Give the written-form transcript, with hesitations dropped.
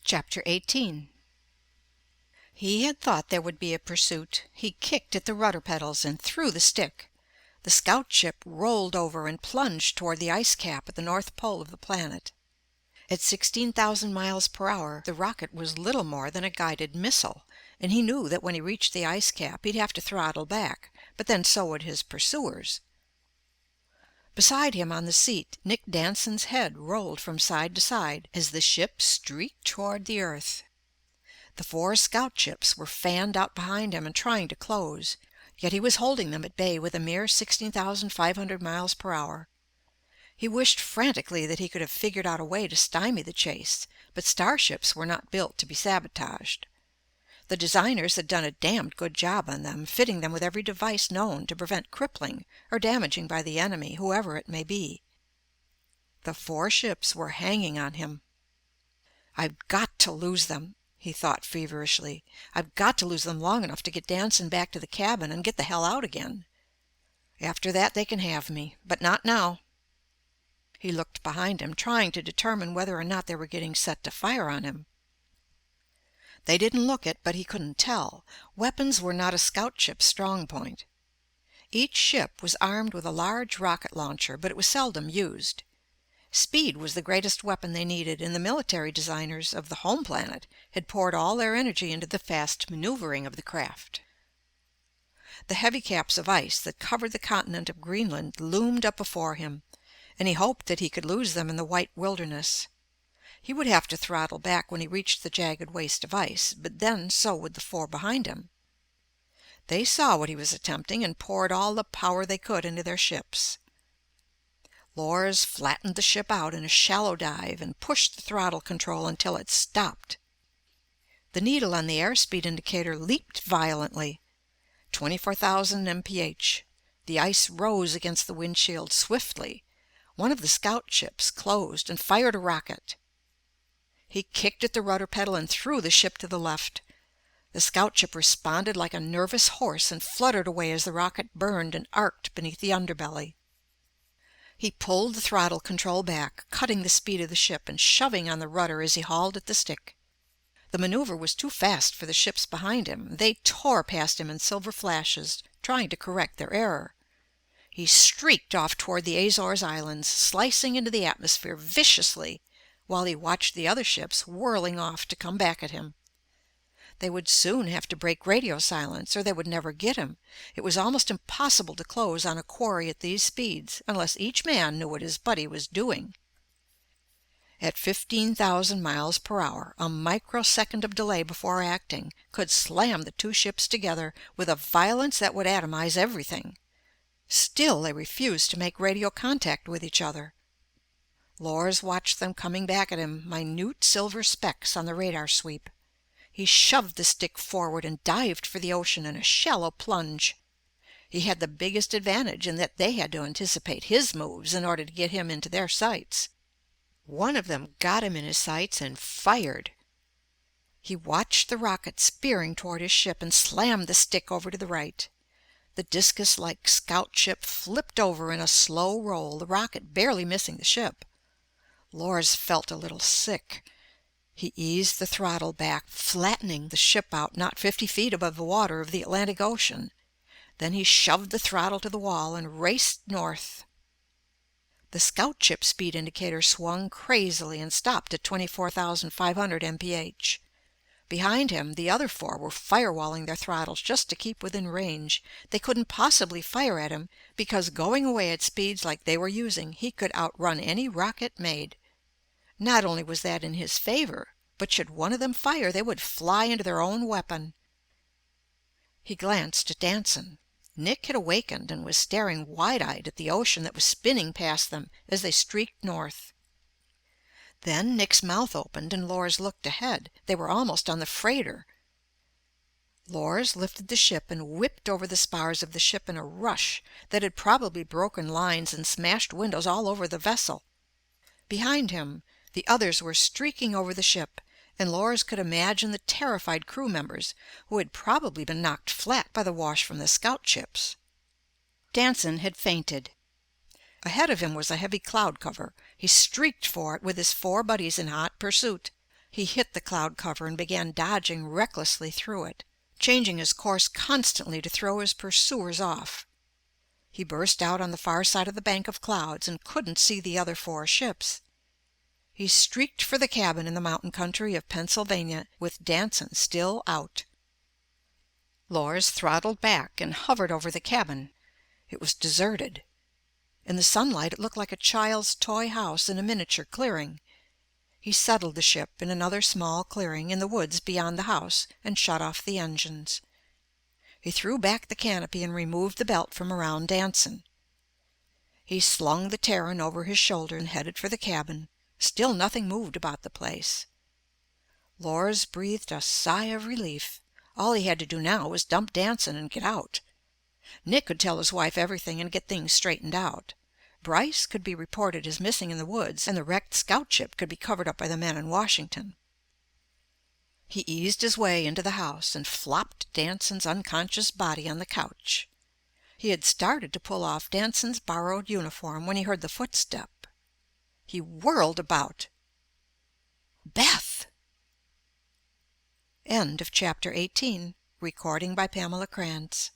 Chapter 18. He had thought there would be a pursuit. He kicked at the rudder pedals and threw the stick. The scout ship rolled over and plunged toward the ice cap at the north pole of the planet. At 16,000 miles per hour, the rocket was little more than a guided missile, and he knew that when he reached the ice cap he'd have to throttle back, but then so would his pursuers. Beside him on the seat, Nick Danson's head rolled from side to side as the ship streaked toward the earth. The four scout ships were fanned out behind him and trying to close, yet he was holding them at bay with a mere 16,500 miles per hour. He wished frantically that he could have figured out a way to stymie the chase, but starships were not built to be sabotaged. The designers had done a damned good job on them, fitting them with every device known to prevent crippling or damaging by the enemy, whoever it may be. The four ships were hanging on him. "I've got to lose them," he thought feverishly. "I've got to lose them long enough to get Danson back to the cabin and get the hell out again. After that they can have me, but not now." He looked behind him, trying to determine whether or not they were getting set to fire on him. They didn't look it, but he couldn't tell. Weapons were not a scout ship's strong point. Each ship was armed with a large rocket launcher, but it was seldom used. Speed was the greatest weapon they needed, and the military designers of the home planet had poured all their energy into the fast maneuvering of the craft. The heavy caps of ice that covered the continent of Greenland loomed up before him, and he hoped that he could lose them in the white wilderness. He would have to throttle back when he reached the jagged waste of ice, but then so would the four behind him. They saw what he was attempting and poured all the power they could into their ships. Lors flattened the ship out in a shallow dive and pushed the throttle control until it stopped. The needle on the airspeed indicator leaped violently. 24,000 mph. The ice rose against the windshield swiftly. One of the scout ships closed and fired a rocket. He kicked at the rudder pedal and threw the ship to the left. The scout ship responded like a nervous horse and fluttered away as the rocket burned and arced beneath the underbelly. He pulled the throttle control back, cutting the speed of the ship and shoving on the rudder as he hauled at the stick. The maneuver was too fast for the ships behind him. They tore past him in silver flashes, trying to correct their error. He streaked off toward the Azores Islands, slicing into the atmosphere viciously, while he watched the other ships whirling off to come back at him. They would soon have to break radio silence, or they would never get him. It was almost impossible to close on a quarry at these speeds, unless each man knew what his buddy was doing. At 15,000 miles per hour, a microsecond of delay before acting could slam the two ships together with a violence that would atomize everything. Still they refused to make radio contact with each other. Lors watched them coming back at him, minute silver specks on the radar sweep. He shoved the stick forward and dived for the ocean in a shallow plunge. He had the biggest advantage in that they had to anticipate his moves in order to get him into their sights. One of them got him in his sights and fired. He watched the rocket spearing toward his ship and slammed the stick over to the right. The discus-like scout ship flipped over in a slow roll, the rocket barely missing the ship. Lors felt a little sick. He eased the throttle back, flattening the ship out not 50 feet above the water of the Atlantic Ocean. Then he shoved the throttle to the wall and raced north. The scout ship speed indicator swung crazily and stopped at 24,500 mph. Behind him, the other four were firewalling their throttles just to keep within range. They couldn't possibly fire at him because, going away at speeds like they were using, he could outrun any rocket made. Not only was that in his favor, but should one of them fire, they would fly into their own weapon. He glanced at Danson. Nick had awakened and was staring wide-eyed at the ocean that was spinning past them as they streaked north. Then Nick's mouth opened and Lors looked ahead. They were almost on the freighter. Lors lifted the ship and whipped over the spars of the ship in a rush that had probably broken lines and smashed windows all over the vessel. Behind him, the others were streaking over the ship, and Lors could imagine the terrified crew members, who had probably been knocked flat by the wash from the scout ships. Danson had fainted. Ahead of him was a heavy cloud cover. He streaked for it with his four buddies in hot pursuit. He hit the cloud cover and began dodging recklessly through it, changing his course constantly to throw his pursuers off. He burst out on the far side of the bank of clouds and couldn't see the other four ships. He streaked for the cabin in the mountain country of Pennsylvania with Danson still out. Lors throttled back and hovered over the cabin. It was deserted. In the sunlight it looked like a child's toy house in a miniature clearing. He settled the ship in another small clearing in the woods beyond the house and shut off the engines. He threw back the canopy and removed the belt from around Danson. He slung the Terran over his shoulder and headed for the cabin. Still nothing moved about the place. Lors breathed a sigh of relief. All he had to do now was dump Danson and get out. Nick could tell his wife everything and get things straightened out. Bryce could be reported as missing in the woods, and the wrecked scout ship could be covered up by the men in Washington. He eased his way into the house and flopped Danson's unconscious body on the couch. He had started to pull off Danson's borrowed uniform when he heard the footstep. He whirled about. Beth! End of chapter 18. Recording by Pamela Krantz.